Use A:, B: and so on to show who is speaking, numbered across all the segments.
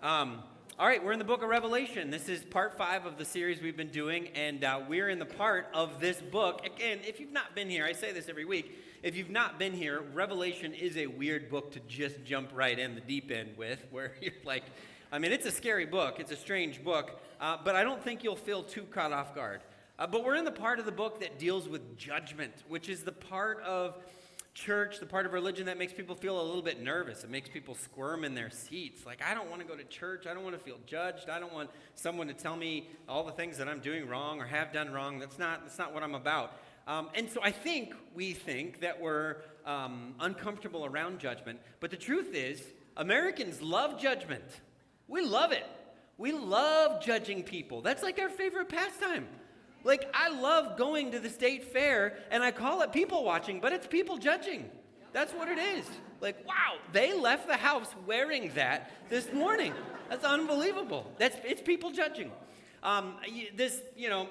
A: All right, we're in the book of Revelation. This is part 5 of the series we've been doing, and we're in the part of this book. Again, if you've not been here, I say this every week, if you've not been here, Revelation is a weird book to just jump right in the deep end with, where you're like, I mean, it's a scary book, it's a strange book, but I don't think you'll feel too caught off guard. But we're in the part of the book that deals with judgment, which is the part of church, the part of religion that makes people feel a little bit nervous. It makes people squirm in their seats. Like, I don't want to go to church. I don't want to feel judged. I don't want someone to tell me all the things that I'm doing wrong or have done wrong. That's not what I'm about. And so we think that we're uncomfortable around judgment. But the truth is, Americans love judgment. We love it. We love judging people. That's like our favorite pastime. Like, I love going to the state fair, and I call it people watching, but it's people judging. That's what it is. Like, wow, they left the house wearing that this morning. That's unbelievable. It's people judging. This,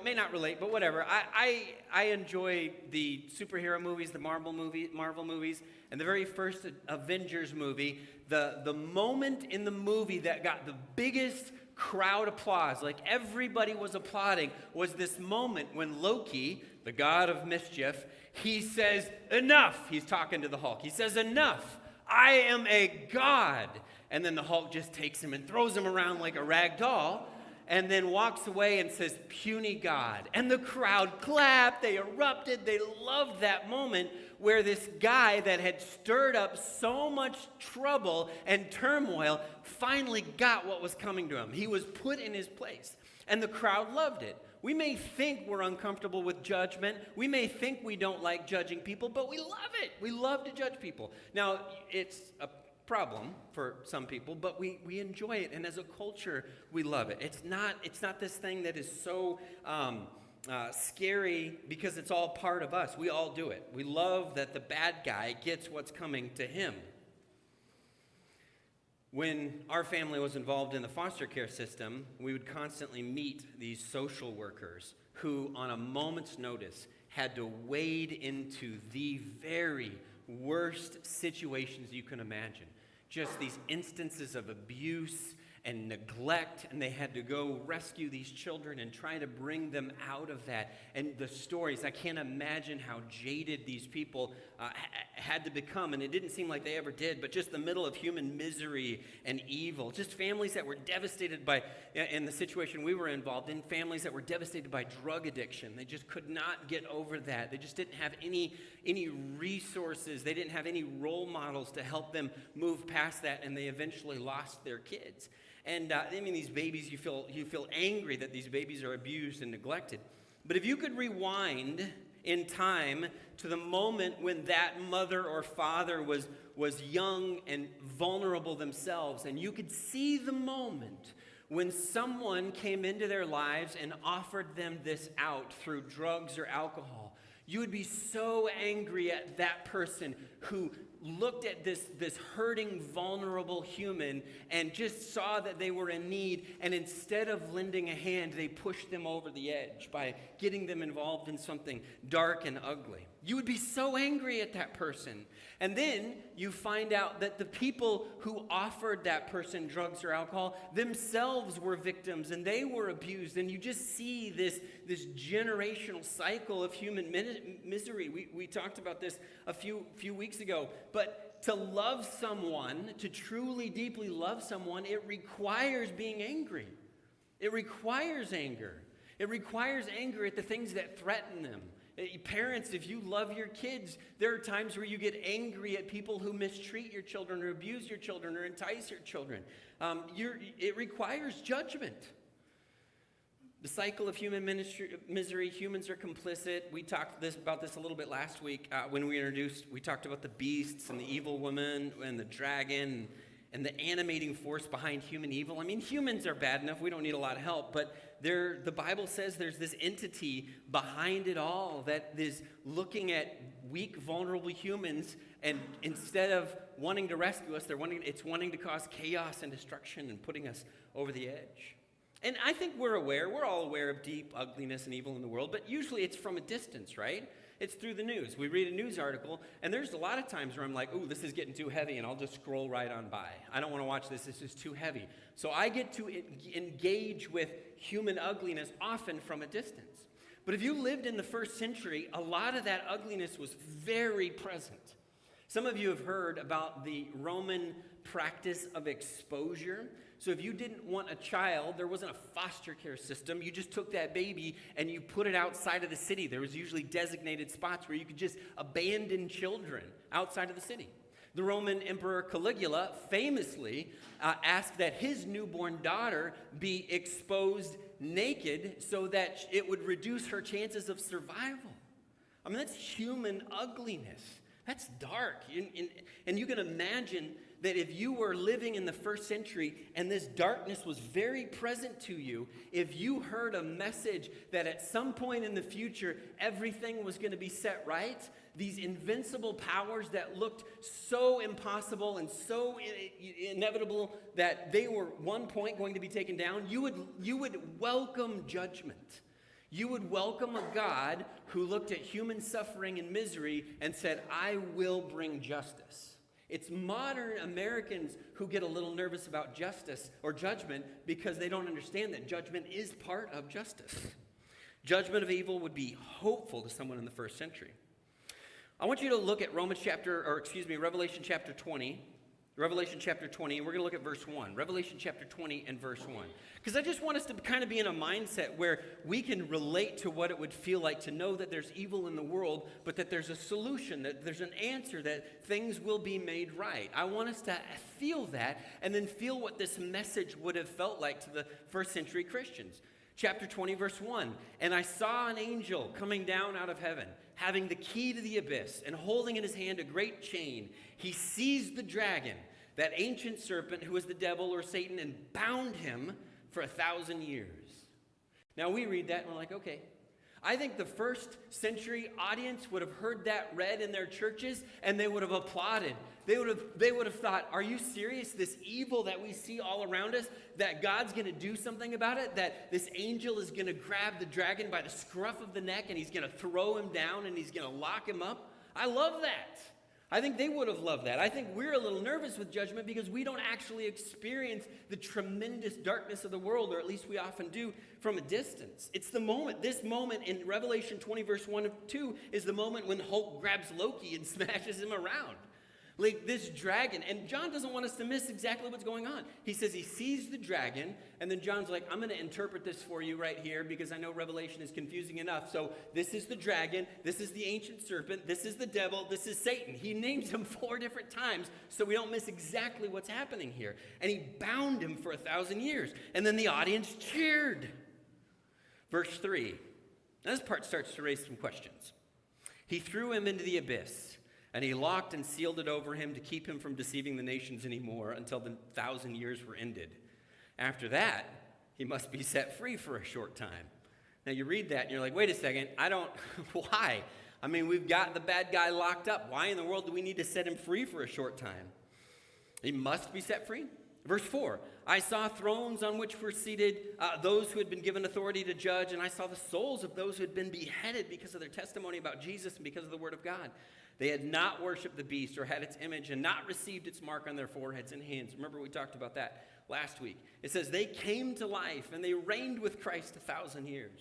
A: may not relate, but whatever. I enjoy the superhero movies, the Marvel movies, and the very first Avengers movie. The moment in the movie that got the biggest crowd applause, like everybody was applauding, was this moment when Loki, the god of mischief, he says, "Enough." He's talking to the Hulk. He says, "Enough. I am a god." And then the Hulk just takes him and throws him around like a rag doll, and then walks away and says, "Puny God." And the crowd clapped, they erupted, they loved that moment where this guy that had stirred up so much trouble and turmoil finally got what was coming to him. He was put in his place, and the crowd loved it. We may think we're uncomfortable with judgment. We may think we don't like judging people, but we love it. We love to judge people. Now, it's a problem for some people, but we enjoy it, and as a culture, we love it. It's not this thing that is so scary because it's all part of us. We all do it. We love that the bad guy gets what's coming to him. When our family was involved in the foster care system, we would constantly meet these social workers who, on a moment's notice, had to wade into the very worst situations you can imagine. Just these instances of abuse and neglect, and they had to go rescue these children and try to bring them out of that. And the stories, I can't imagine how jaded these people had to become, and it didn't seem like they ever did, but just the middle of human misery and evil. Just families that were devastated by, in the situation we were involved in, families that were devastated by drug addiction. They just could not get over that. They just didn't have any resources. They didn't have any role models to help them move past that, and they eventually lost their kids. And these babies, you feel angry that these babies are abused and neglected. But if you could rewind in time to the moment when that mother or father was young and vulnerable themselves, and you could see the moment when someone came into their lives and offered them this out through drugs or alcohol, you would be so angry at that person who looked at this hurting, vulnerable human and just saw that they were in need, and instead of lending a hand, they pushed them over the edge by getting them involved in something dark and ugly. You would be so angry at that person. And then you find out that the people who offered that person drugs or alcohol themselves were victims, and they were abused, and you just see this generational cycle of human misery. We talked about this a few weeks ago, but to love someone, to truly, deeply love someone, it requires being angry. It requires anger. It requires anger at the things that threaten them. Parents, if you love your kids, there are times where you get angry at people who mistreat your children or abuse your children or entice your children. It requires judgment. The cycle of human misery, humans are complicit. We talked about this a little bit last week when we talked about the beasts and the evil woman and the dragon and the animating force behind human evil. I mean, humans are bad enough. We don't need a lot of help. But the Bible says there's this entity behind it all that is looking at weak, vulnerable humans, and instead of wanting to rescue us, it's wanting to cause chaos and destruction and putting us over the edge. And I think we're all aware of deep ugliness and evil in the world, but usually it's from a distance, right? It's through the news. We read a news article, and there's a lot of times where I'm like, ooh, this is getting too heavy, and I'll just scroll right on by. I don't want to watch this. This is too heavy. So I get to engage with human ugliness often from a distance. But if you lived in the first century, a lot of that ugliness was very present. Some of you have heard about the Roman practice of exposure. So if you didn't want a child, there wasn't a foster care system. You just took that baby and you put it outside of the city. There was usually designated spots where you could just abandon children outside of the city. The Roman Emperor Caligula famously asked that his newborn daughter be exposed naked so that it would reduce her chances of survival. I mean, that's human ugliness. That's dark. And you can imagine that if you were living in the first century and this darkness was very present to you, if you heard a message that at some point in the future everything was going to be set right, these invincible powers that looked so impossible and so inevitable that they were one point going to be taken down, you would welcome judgment. You would welcome a God who looked at human suffering and misery and said, I will bring justice. It's modern Americans who get a little nervous about justice or judgment because they don't understand that judgment is part of justice. Judgment of evil would be hopeful to someone in the first century. I want you to look at Revelation chapter 20. Revelation chapter 20, and we're going to look at verse 1. Revelation chapter 20 and verse 1. Because I just want us to kind of be in a mindset where we can relate to what it would feel like to know that there's evil in the world, but that there's a solution, that there's an answer, that things will be made right. I want us to feel that and then feel what this message would have felt like to the first century Christians. Chapter 20, verse 1. And I saw an angel coming down out of heaven, having the key to the abyss, and holding in his hand a great chain. He seized the dragon, that ancient serpent who is the devil or Satan, and bound him for 1,000 years. Now we read that and we're like, okay. I think the first century audience would have heard that read in their churches and they would have applauded. They would have thought, are you serious? This evil that we see all around us, that God's going to do something about it? That this angel is going to grab the dragon by the scruff of the neck and he's going to throw him down and he's going to lock him up? I love that. I think they would have loved that. I think we're a little nervous with judgment because we don't actually experience the tremendous darkness of the world, or at least we often do from a distance. It's the moment, this moment in Revelation 20, verse 1 and 2, is the moment when Hulk grabs Loki and smashes him around. Like this dragon, and John doesn't want us to miss exactly what's going on. He says he sees the dragon, and then John's like, I'm going to interpret this for you right here because I know Revelation is confusing enough. So this is the dragon, this is the ancient serpent, this is the devil, this is Satan. He names him 4 different times so we don't miss exactly what's happening here. And he bound him for 1,000 years. And then the audience cheered. Verse 3. Now this part starts to raise some questions. He threw him into the abyss. And he locked and sealed it over him to keep him from deceiving the nations anymore until the 1,000 years were ended. After that, he must be set free for a short time. Now you read that and you're like, wait a second, why? I mean, we've got the bad guy locked up. Why in the world do we need to set him free for a short time? He must be set free. Verse 4, I saw thrones on which were seated those who had been given authority to judge, and I saw the souls of those who had been beheaded because of their testimony about Jesus and because of the word of God. They had not worshipped the beast or had its image and not received its mark on their foreheads and hands. Remember, we talked about that last week. It says they came to life and they reigned with Christ 1,000 years.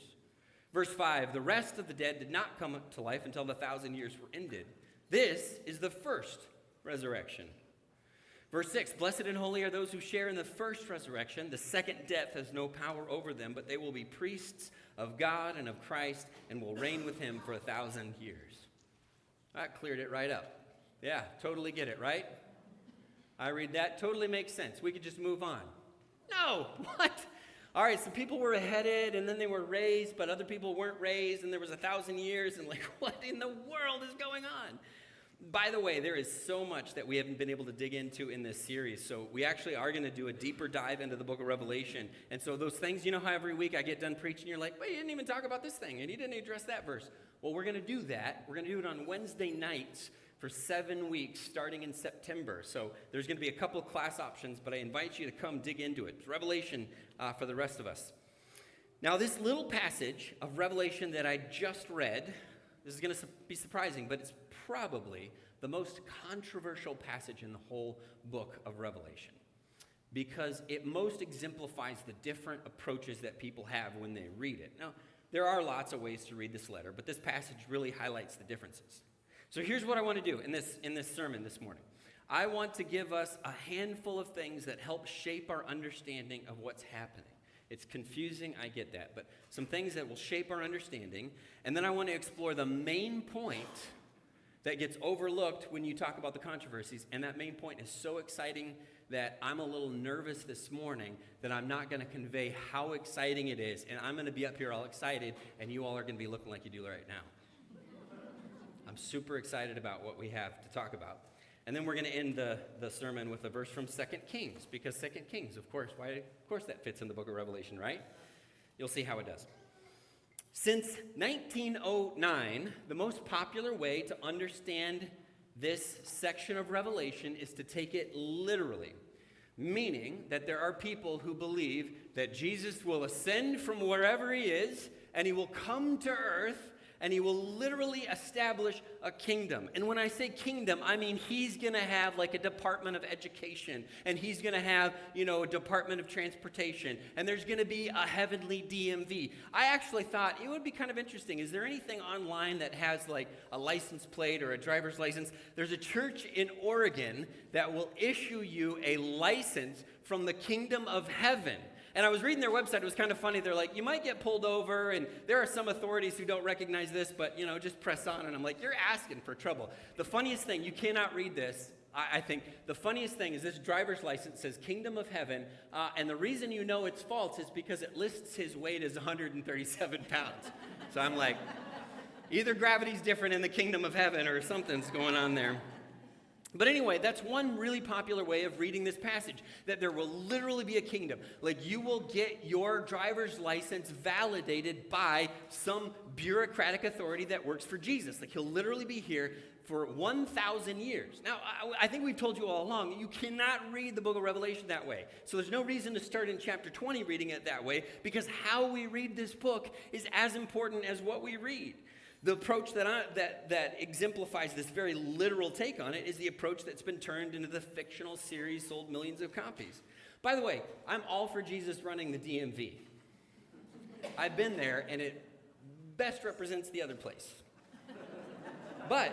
A: Verse 5, the rest of the dead did not come to life until the 1,000 years were ended. This is the first resurrection. Verse 6, blessed and holy are those who share in the first resurrection. The second death has no power over them, but they will be priests of God and of Christ and will reign with him for 1,000 years. That cleared it right up. Yeah, totally get it, right? I read that. Totally makes sense. We could just move on. No, what? All right, so people were beheaded and then they were raised, but other people weren't raised, and there was 1,000 years, and like, what in the world is going on? By the way, there is so much that we haven't been able to dig into in this series, so we actually are going to do a deeper dive into the book of Revelation. And so those things, you know how every week I get done preaching, you're like, well, you didn't even talk about this thing, and you didn't address that verse. Well, we're going to do that. We're going to do it on Wednesday nights for 7 weeks starting in September. So there's going to be a couple of class options, but I invite you to come dig into it. It's Revelation for the rest of us. Now, this little passage of Revelation that I just read, This is going to be surprising, but it's probably the most controversial passage in the whole book of Revelation because it most exemplifies the different approaches that people have when they read it. Now, there are lots of ways to read this letter, but this passage really highlights the differences. So here's what I want to do in this sermon this morning. I want to give us a handful of things that help shape our understanding of what's happening. It's confusing, I get that, but some things that will shape our understanding. And then I want to explore the main point that gets overlooked when you talk about the controversies. And that main point is so exciting that I'm a little nervous this morning that I'm not going to convey how exciting it is. And I'm going to be up here all excited, and you all are going to be looking like you do right now. I'm super excited about what we have to talk about. And then we're going to end the sermon with a verse from 2 Kings, because 2 Kings, of course, that fits in the book of Revelation, right? You'll see how it does. Since 1909, the most popular way to understand this section of Revelation is to take it literally, meaning that there are people who believe that Jesus will ascend from wherever he is, and he will come to earth, and he will literally establish a kingdom. And when I say kingdom, I mean he's going to have like a department of education, and he's going to have, a department of transportation, and there's going to be a heavenly DMV. I actually thought it would be kind of interesting. Is there anything online that has like a license plate or a driver's license? There's a church in Oregon that will issue you a license from the kingdom of heaven. And I was reading their website. It was kind of funny. They're like, you might get pulled over, and there are some authorities who don't recognize this, but, just press on. And I'm like, you're asking for trouble. The funniest thing, you cannot read this, I think. The funniest thing is this driver's license says Kingdom of Heaven, and the reason you know it's false is because it lists his weight as 137 pounds. So I'm like, either gravity's different in the Kingdom of Heaven or something's going on there. But anyway, that's one really popular way of reading this passage, that there will literally be a kingdom. Like you will get your driver's license validated by some bureaucratic authority that works for Jesus. Like he'll literally be here for 1,000 years. Now, I think we've told you all along, you cannot read the book of Revelation that way. So there's no reason to start in chapter 20 reading it that way, because how we read this book is as important as what we read. The approach that exemplifies this very literal take on it is the approach that's been turned into the fictional series sold millions of copies. By the way, I'm all for Jesus running the DMV. I've been there, and it best represents the other place. But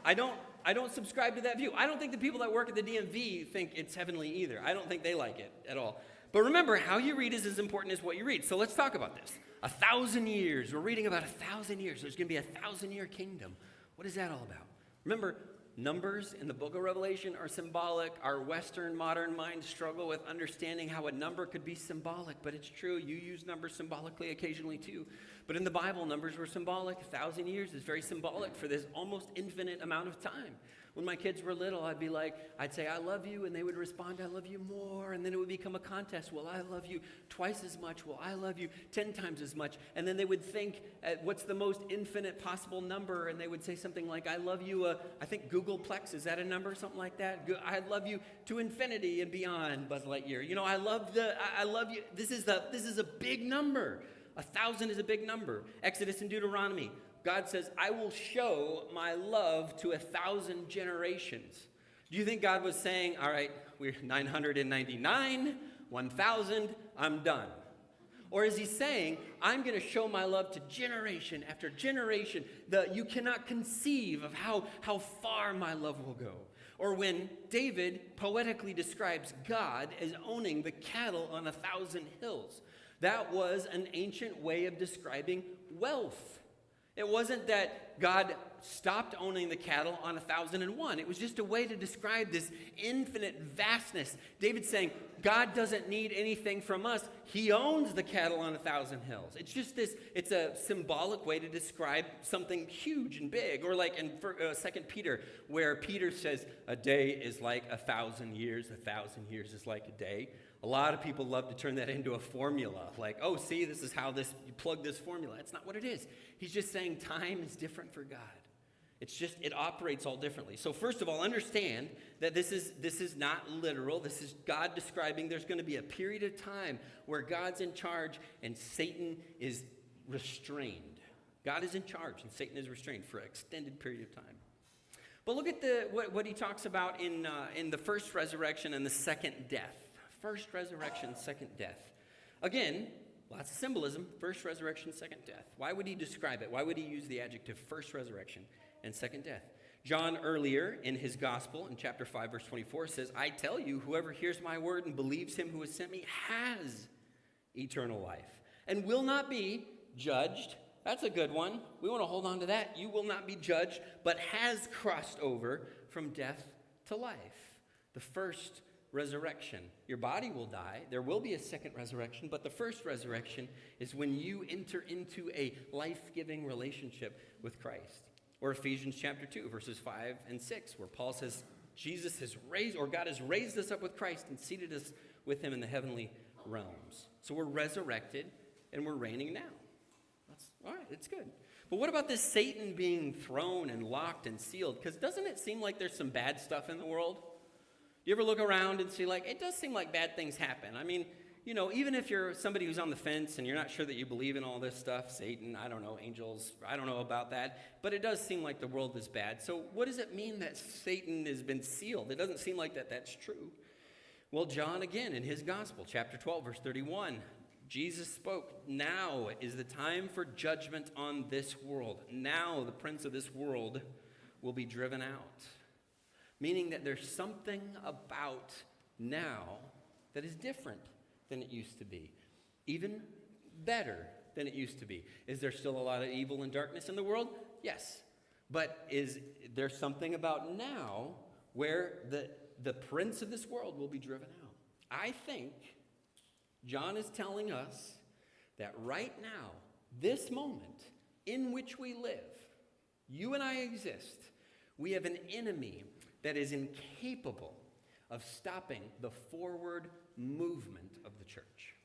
A: I don't subscribe to that view. I don't think the people that work at the DMV think it's heavenly either. I don't think they like it at all. But remember, how you read is as important as what you read. So let's talk about this. 1,000 years. We're reading about 1,000 years. There's going to be a 1,000-year kingdom. What is that all about? Remember, numbers in the book of Revelation are symbolic. Our Western modern minds struggle with understanding how a number could be symbolic, but it's true. You use numbers symbolically occasionally too. But in the Bible, numbers were symbolic. 1,000 years is very symbolic for this almost infinite amount of time. When my kids were little, I'd say, I love you, and they would respond, I love you more, and then it would become a contest. Well, I love you twice as much. Well, I love you 10 times as much. And then they would think, what's the most infinite possible number? And they would say something like, I love you, I think Googleplex, is that a number? Something like that? I love you to infinity and beyond, Buzz Lightyear. I love you. This is a big number. 1,000 is a big number. Exodus and Deuteronomy. God says, I will show my love to 1,000 generations. Do you think God was saying, all right, we're 999, 1,000, I'm done? Or is he saying, I'm going to show my love to generation after generation? You cannot conceive of how far my love will go. Or when David poetically describes God as owning the cattle on 1,000 hills. That was an ancient way of describing wealth. It wasn't that God stopped owning the cattle on 1,001. It was just a way to describe this infinite vastness. David's saying, God doesn't need anything from us. He owns the cattle on 1,000 hills. It's just this, it's a symbolic way to describe something huge and big. Or like in 2 Peter, where Peter says, a day is like 1,000 years. 1,000 years is like a day. A lot of people love to turn that into a formula. Like, oh, see, this is how you plug this formula. That's not what it is. He's just saying time is different for God. It operates all differently. So first of all, understand that this is not literal. This is God describing there's going to be a period of time where God's in charge and Satan is restrained. God is in charge, and Satan is restrained for an extended period of time. But look at what he talks about in the first resurrection and the second death. First resurrection, second death. Again, lots of symbolism. First resurrection, second death. Why would he describe it? Why would he use the adjective first resurrection and second death? John earlier in his gospel in chapter 5 verse 24 says, I tell you, whoever hears my word and believes him who has sent me has eternal life and will not be judged. That's a good one. We want to hold on to that. You will not be judged, but has crossed over from death to life. The first resurrection. Your body will die. There will be a second resurrection, but the first resurrection is when you enter into a life-giving relationship with Christ. Or Ephesians chapter 2, verses 5 and 6, where Paul says, Jesus has raised, or God has raised us up with Christ and seated us with him in the heavenly realms. So we're resurrected and we're reigning now. That's all right, it's good. But what about this Satan being thrown and locked and sealed? Because doesn't it seem like there's some bad stuff in the world? Do you ever look around and see, like, it does seem like bad things happen? I mean, you know, even if you're somebody who's on the fence and you're not sure that you believe in all this stuff, Satan, I don't know, angels, I don't know about that, but it does seem like the world is bad. So what does it mean that Satan has been sealed? It doesn't seem like that's true. Well, John, again, in his gospel, chapter 12, verse 31, Jesus spoke, now is the time for judgment on this world. Now the prince of this world will be driven out. Meaning that there's something about now that is different than it used to be. Even better than it used to be. Is there still a lot of evil and darkness in the world? Yes. But is there something about now where the prince of this world will be driven out? I think John is telling us that right now, this moment in which we live, you and I exist, we have an enemy that is incapable of stopping the forward movement of the church.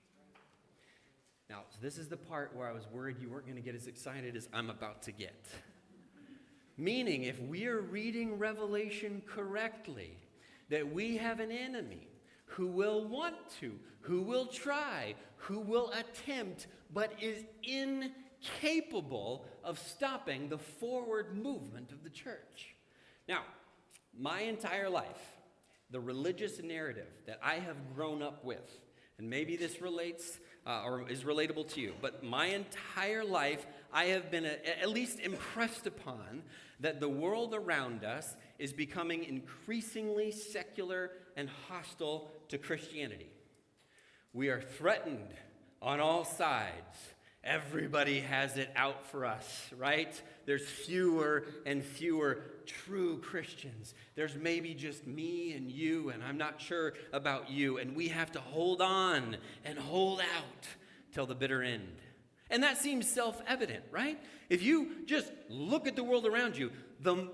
A: Now, so this is the part where I was worried you weren't going to get as excited as I'm about to get. Meaning, if we are reading Revelation correctly, that we have an enemy who will want to, who will try, who will attempt, but is incapable of stopping the forward movement of the church. Now, my entire life, the religious narrative that I have grown up with, and maybe this relates or is relatable to you, but my entire life I have been at least impressed upon that the world around us is becoming increasingly secular and hostile to Christianity. We are threatened on all sides. Everybody has it out for us, right? There's fewer and fewer true Christians. There's maybe just me and you, and I'm not sure about you. And we have to hold on and hold out till the bitter end. And that seems self-evident, right? If you just look at the world around you, the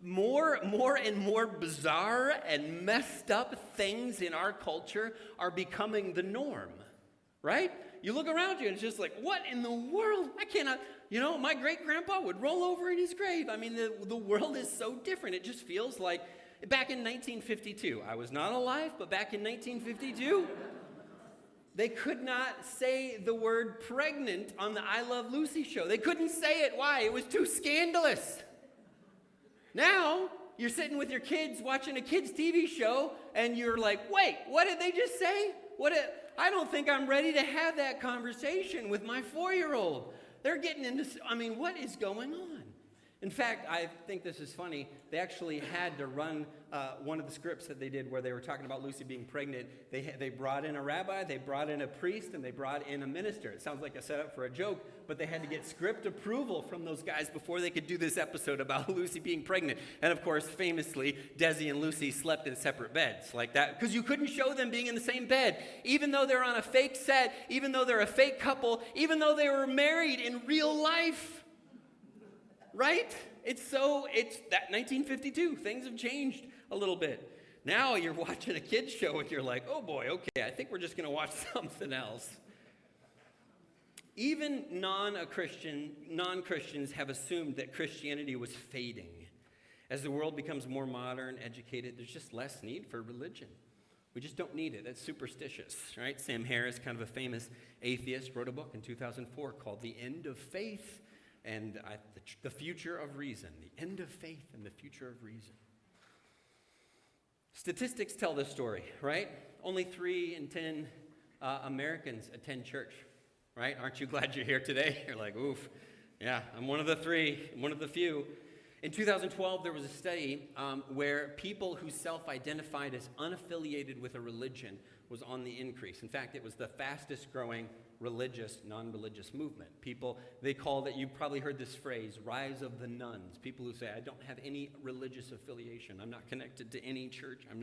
A: more and more bizarre and messed up things in our culture are becoming the norm, right? You look around you and it's just like, what in the world? I cannot, my great-grandpa would roll over in his grave. I mean, the world is so different. It just feels like back in 1952, I was not alive, but back in 1952, they could not say the word pregnant on the I Love Lucy show. They couldn't say it. Why? It was too scandalous. Now, you're sitting with your kids watching a kids' TV show, and you're like, wait, what did they just say? I don't think I'm ready to have that conversation with my 4-year-old. They're getting into, what is going on? In fact, I think this is funny. They actually had to run one of the scripts that they did where they were talking about Lucy being pregnant. They brought in a rabbi, they brought in a priest, and they brought in a minister. It sounds like a setup for a joke, but they had to get script approval from those guys before they could do this episode about Lucy being pregnant. And of course, famously, Desi and Lucy slept in separate beds like that because you couldn't show them being in the same bed, even though they're on a fake set, even though they're a fake couple, even though they were married in real life. Right? It's that 1952. Things have changed a little bit. Now you're watching a kid's show and you're like, oh boy, okay, I think we're just going to watch something else. Even non-Christians have assumed that Christianity was fading. As the world becomes more modern, educated, there's just less need for religion. We just don't need it. That's superstitious, right? Sam Harris, kind of a famous atheist, wrote a book in 2004 called The End of Faith and the future of reason, the end of faith and the future of reason. Statistics tell this story, right? Only 3 in 10 Americans attend church, right? Aren't you glad you're here today? You're like, oof, yeah, I'm one of the 3, one of the few. In 2012, there was a study where people who self-identified as unaffiliated with a religion was on the increase. In fact, it was the fastest growing religious, non-religious movement. People, they called it, you've probably heard this phrase, rise of the nuns. People who say, I don't have any religious affiliation. I'm not connected to any church. I'm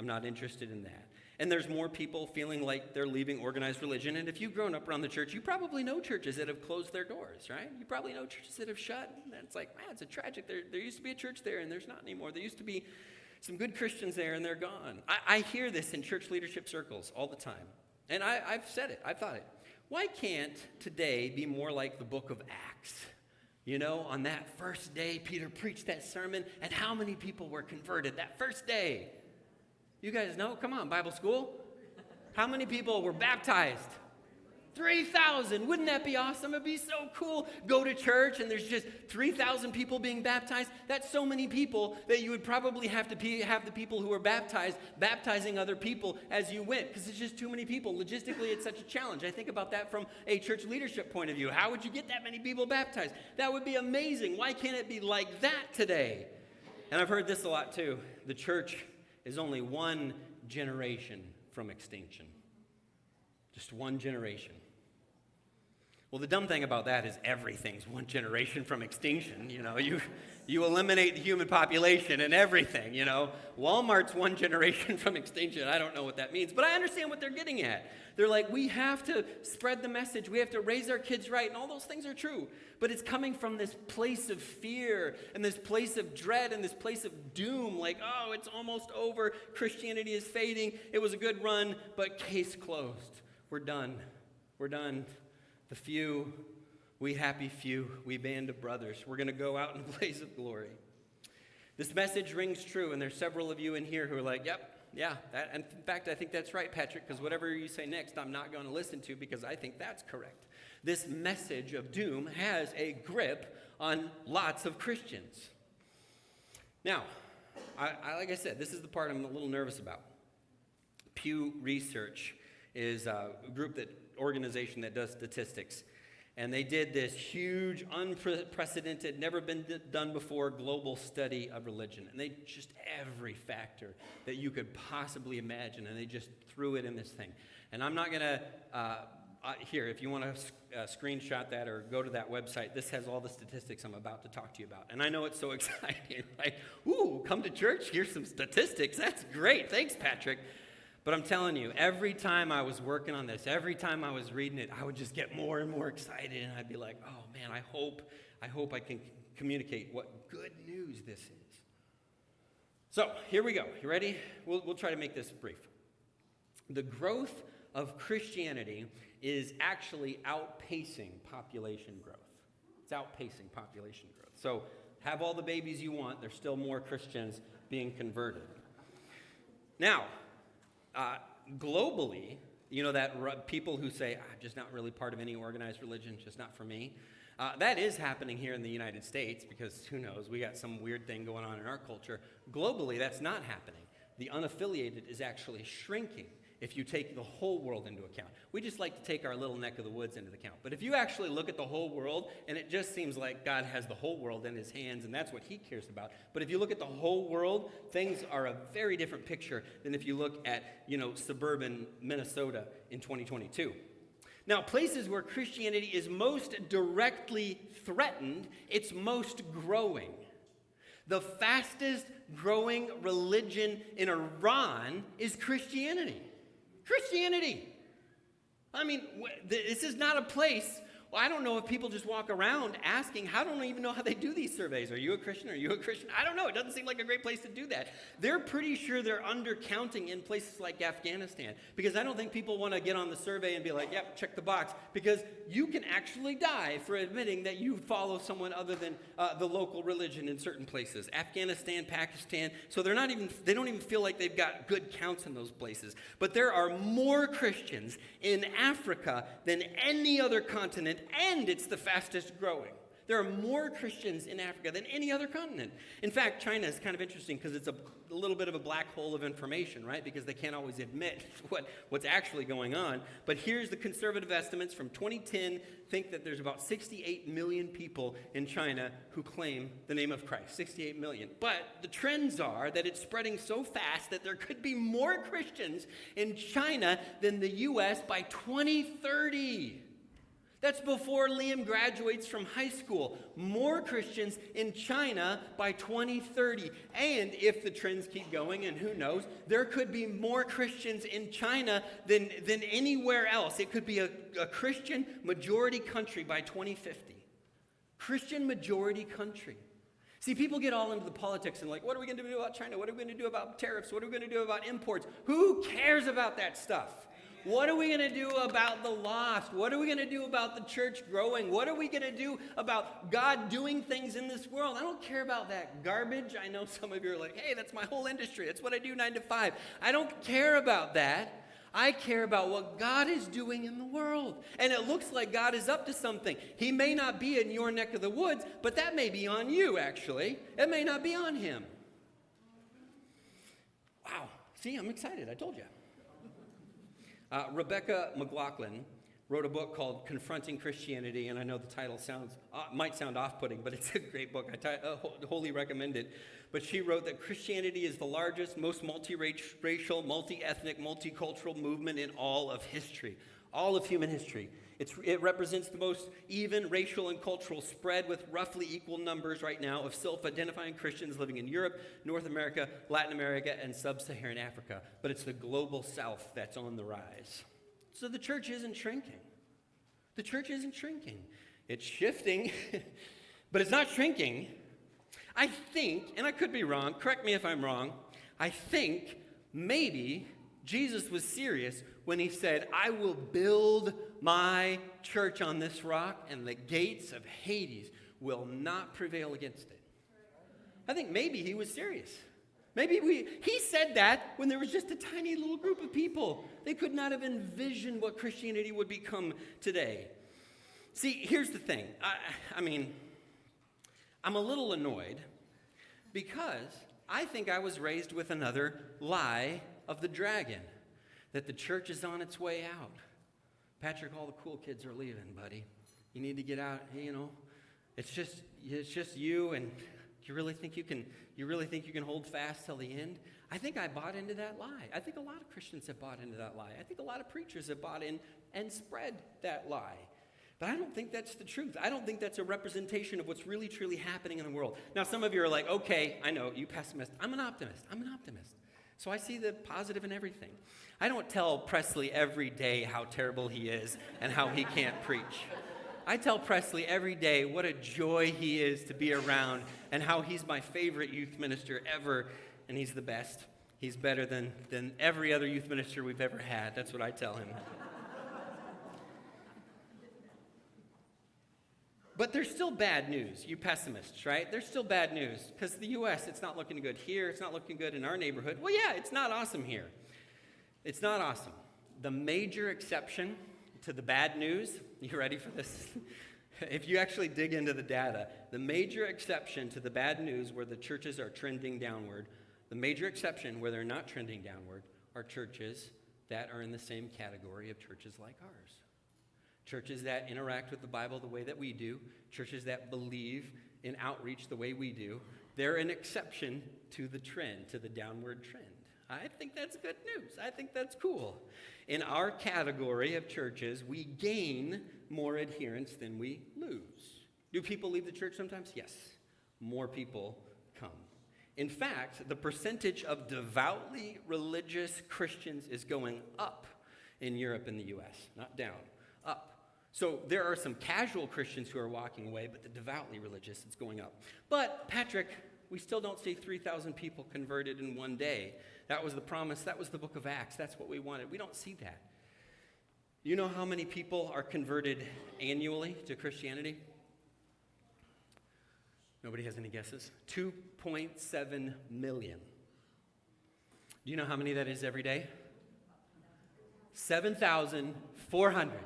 A: not interested in that. And there's more people feeling like they're leaving organized religion. And if you've grown up around the church, you probably know churches that have closed their doors, right? You probably know churches that have shut. And it's like, man, it's a tragic. There used to be a church there, and there's not anymore. There used to be some good Christians there, and they're gone. I hear this in church leadership circles all the time. And I've said it. I've thought it. Why can't today be more like the book of Acts? You know, on that first day, Peter preached that sermon, and how many people were converted that first day? You guys know? Come on, Bible school. How many people were baptized? 3,000. Wouldn't that be awesome? It'd be so cool. Go to church and there's just 3,000 people being baptized. That's so many people that you would probably have to have the people who are baptized baptizing other people as you went, because it's just too many people. Logistically, it's such a challenge. I think about that from a church leadership point of view. How would you get that many people baptized? That would be amazing. Why can't it be like that today? And I've heard this a lot too. The church is only one generation from extinction. Just one generation. Well, the dumb thing about that is everything's one generation from extinction. You know, you eliminate the human population and everything, you know. Walmart's one generation from extinction. I don't know what that means, but I understand what they're getting at. They're like, we have to spread the message. We have to raise our kids right, and all those things are true. But it's coming from this place of fear and this place of dread and this place of doom. Like, oh, it's almost over. Christianity is fading. It was a good run, but case closed. We're done. We're done. The few, we happy few, we band of brothers. We're going to go out in a blaze of glory. This message rings true, and there's several of you in here who are like, yep, yeah. That, and in fact, I think that's right, Patrick, because whatever you say next, I'm not going to listen to because I think that's correct. This message of doom has a grip on lots of Christians. Now, like I said, this is the part I'm a little nervous about. Pew Research is a organization that does statistics. And they did this huge, unprecedented, never been done before global study of religion. And they just every factor that you could possibly imagine, and they just threw it in this thing. And I'm not going to, here, if you want to screenshot that or go to that website, this has all the statistics I'm about to talk to you about. And I know it's so exciting, right? Ooh, come to church, here's some statistics. That's great. Thanks, Patrick. But I'm telling you, every time I was working on this, every time I was reading it, I would just get more and more excited, and I'd be like, oh man, I hope I can communicate what good news this is. So here we go. You ready? We'll try to make this brief. The growth of Christianity is actually outpacing population growth. It's outpacing population growth. So have all the babies you want, there's still more Christians being converted. Now, globally, you know, that people who say, I'm just not really part of any organized religion, just not for me. That is happening here in the United States because who knows, we got some weird thing going on in our culture. Globally, that's not happening. The unaffiliated is actually shrinking if you take the whole world into account. We just like to take our little neck of the woods into account. But if you actually look at the whole world, and it just seems like God has the whole world in his hands, and that's what he cares about. But if you look at the whole world, things are a very different picture than if you look at, you know, suburban Minnesota in 2022. Now, places where Christianity is most directly threatened, it's most growing. The fastest growing religion in Iran is Christianity. Christianity. I mean, this is not a place. Well, I don't know if people just walk around asking, I don't even know how they do these surveys. Are you a Christian? Are you a Christian? I don't know. It doesn't seem like a great place to do that. They're pretty sure they're undercounting in places like Afghanistan because I don't think people want to get on the survey and be like, yep, check the box, because you can actually die for admitting that you follow someone other than the local religion in certain places. Afghanistan, Pakistan. So they don't even feel like they've got good counts in those places. But there are more Christians in Africa than any other continent, and it's the fastest growing. There are more Christians in Africa than any other continent. In fact, China is kind of interesting because it's a little bit of a black hole of information, right? Because they can't always admit what's actually going on. But here's the conservative estimates from 2010 think that there's about 68 million people in China who claim the name of Christ. 68 million. But the trends are that it's spreading so fast that there could be more Christians in China than the U.S. by 2030. That's before Liam graduates from high school. More Christians in China by 2030. And if the trends keep going, and who knows, there could be more Christians in China than anywhere else. It could be a Christian majority country by 2050. Christian majority country. See, people get all into the politics and like, what are we going to do about China? What are we going to do about tariffs? What are we going to do about imports? Who cares about that stuff? What are we going to do about the lost? What are we going to do about the church growing? What are we going to do about God doing things in this world? I don't care about that garbage. I know some of you are like, hey, that's my whole industry. That's what I do 9 to 5. I don't care about that. I care about what God is doing in the world. And it looks like God is up to something. He may not be in your neck of the woods, but that may be on you, actually. It may not be on him. Wow. See, I'm excited. I told you. Rebecca McLaughlin wrote a book called Confronting Christianity, and I know the title might sound off-putting, but it's a great book. I wholly recommend it. But she wrote that Christianity is the largest, most multiracial, multi-ethnic, multicultural movement in all of history, all of human history. It represents the most even racial and cultural spread with roughly equal numbers right now of self-identifying Christians living in Europe, North America, Latin America, and sub-Saharan Africa. But it's the global south that's on the rise. So the church isn't shrinking. The church isn't shrinking. It's shifting, but it's not shrinking. I think, and I could be wrong, correct me if I'm wrong, I think maybe Jesus was serious when he said, I will build my church on this rock, and the gates of Hades will not prevail against it. I think maybe he was serious. He said that when there was just a tiny little group of people. They could not have envisioned what Christianity would become today. See, here's the thing. I'm a little annoyed because I think I was raised with another lie of the dragon, that the church is on its way out. Patrick, all the cool kids are leaving, buddy. You need to get out, It's just you, and you really think you can hold fast till the end? I think I bought into that lie. I think a lot of Christians have bought into that lie. I think a lot of preachers have bought in and spread that lie. But I don't think that's the truth. I don't think that's a representation of what's really, truly happening in the world. Now, some of you are like, okay, I know, you pessimist. I'm an optimist. So I see the positive in everything. I don't tell Presley every day how terrible he is and how he can't preach. I tell Presley every day what a joy he is to be around and how he's my favorite youth minister ever, and he's the best. He's better than every other youth minister we've ever had. That's what I tell him. But there's still bad news, you pessimists, right? There's still bad news because the U.S., it's not looking good here. It's not looking good in our neighborhood. Well, yeah, it's not awesome here. It's not awesome. The major exception to the bad news, you ready for this? If you actually dig into the data, the major exception to the bad news where the churches are trending downward, the major exception where they're not trending downward are churches that are in the same category of churches like ours. Churches that interact with the Bible the way that we do, churches that believe in outreach the way we do, they're an exception to the trend, to the downward trend. I think that's good news. I think that's cool. In our category of churches, we gain more adherents than we lose. Do people leave the church sometimes? Yes. More people come. In fact, the percentage of devoutly religious Christians is going up in Europe and the U.S., not down, up. So there are some casual Christians who are walking away, but the devoutly religious, it's going up. But, Patrick, we still don't see 3,000 people converted in one day. That was the promise. That was the book of Acts. That's what we wanted. We don't see that. You know how many people are converted annually to Christianity? Nobody has any guesses? 2.7 million. Do you know how many that is every day? 7,400.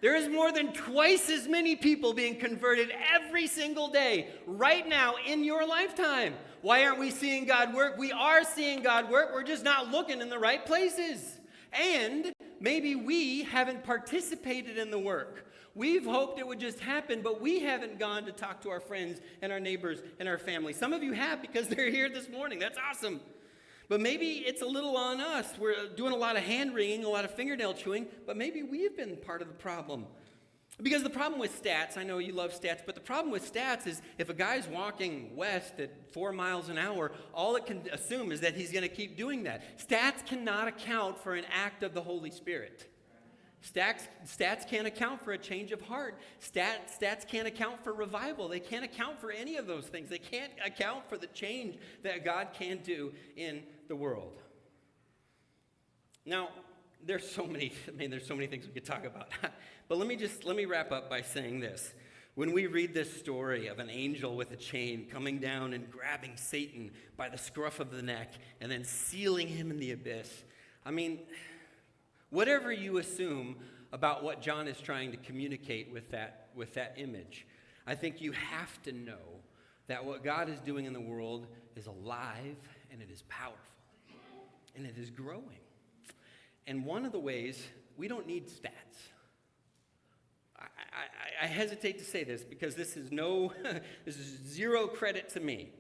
A: There is more than twice as many people being converted every single day right now in your lifetime. Why aren't we seeing God work? We are seeing God work. We're just not looking in the right places. And maybe we haven't participated in the work. We've hoped it would just happen, but we haven't gone to talk to our friends and our neighbors and our family. Some of you have because they're here this morning. That's awesome. But maybe it's a little on us. We're doing a lot of hand-wringing, a lot of fingernail chewing, but maybe we've been part of the problem. Because the problem with stats, I know you love stats, but the problem with stats is if a guy's walking west at 4 miles an hour, all it can assume is that he's going to keep doing that. Stats cannot account for an act of the Holy Spirit. Stats can't account for a change of heart. Stats can't account for revival. They can't account for any of those things. They can't account for the change that God can do in the world. Now, there's so many things we could talk about. But let me wrap up by saying this. When we read this story of an angel with a chain coming down and grabbing Satan by the scruff of the neck and then sealing him in the abyss, whatever you assume about what John is trying to communicate with that image, I think you have to know that what God is doing in the world is alive and it is powerful and it is growing. And one of the ways, we don't need stats. I hesitate to say this because this is zero credit to me.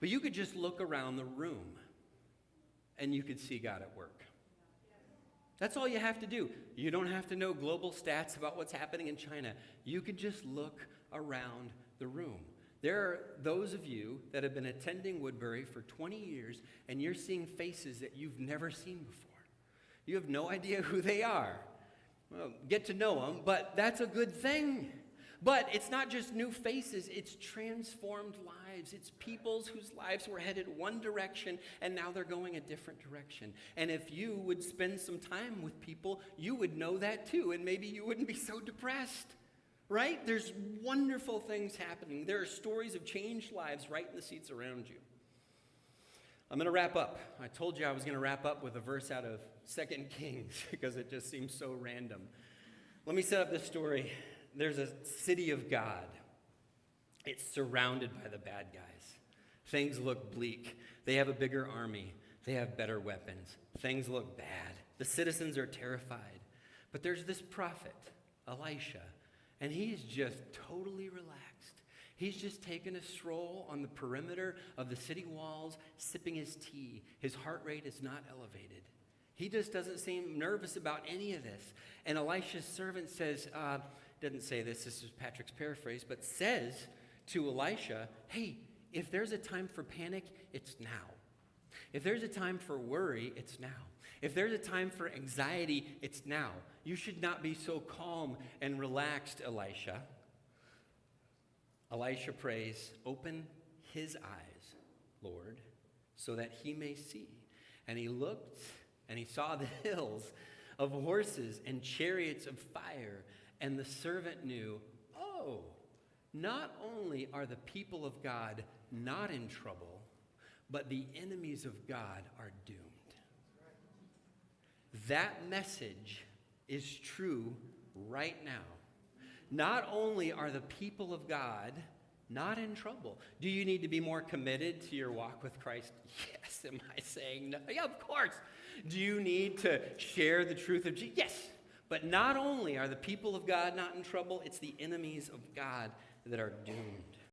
A: But you could just look around the room and you could see God at work. That's all you have to do. You don't have to know global stats about what's happening in China. You could just look around the room. There are those of you that have been attending Woodbury for 20 years, and you're seeing faces that you've never seen before. You have no idea who they are. Well, get to know them, but that's a good thing. But it's not just new faces, it's transformed lives. It's peoples whose lives were headed one direction, and now they're going a different direction. And if you would spend some time with people, you would know that too, and maybe you wouldn't be so depressed, right? There's wonderful things happening. There are stories of changed lives right in the seats around you. I'm going to wrap up. I told you I was going to wrap up with a verse out of 2 Kings because it just seems so random. Let me set up this story. There's a city of God. It's surrounded by the bad guys. Things look bleak. They have a bigger army. They have better weapons. Things look bad. The citizens are terrified. But there's this prophet, Elisha, and he's just totally relaxed. He's just taking a stroll on the perimeter of the city walls, sipping his tea. His heart rate is not elevated. He just doesn't seem nervous about any of this. And Elisha's servant says, doesn't say this is Patrick's paraphrase, but says to Elisha, hey, if there's a time for panic, it's now. If there's a time for worry, it's now. If there's a time for anxiety, it's now. You should not be so calm and relaxed, Elisha. Elisha prays, open his eyes, Lord, so that he may see. And he looked, and he saw the hills of horses and chariots of fire. And the servant knew, oh, not only are the people of God not in trouble, but the enemies of God are doomed. That message is true right now. Not only are the people of God not in trouble. Do you need to be more committed to your walk with Christ? Yes. Am I saying no? Yeah, of course. Do you need to share the truth of Jesus? Yes. But not only are the people of God not in trouble, it's the enemies of God that are doomed.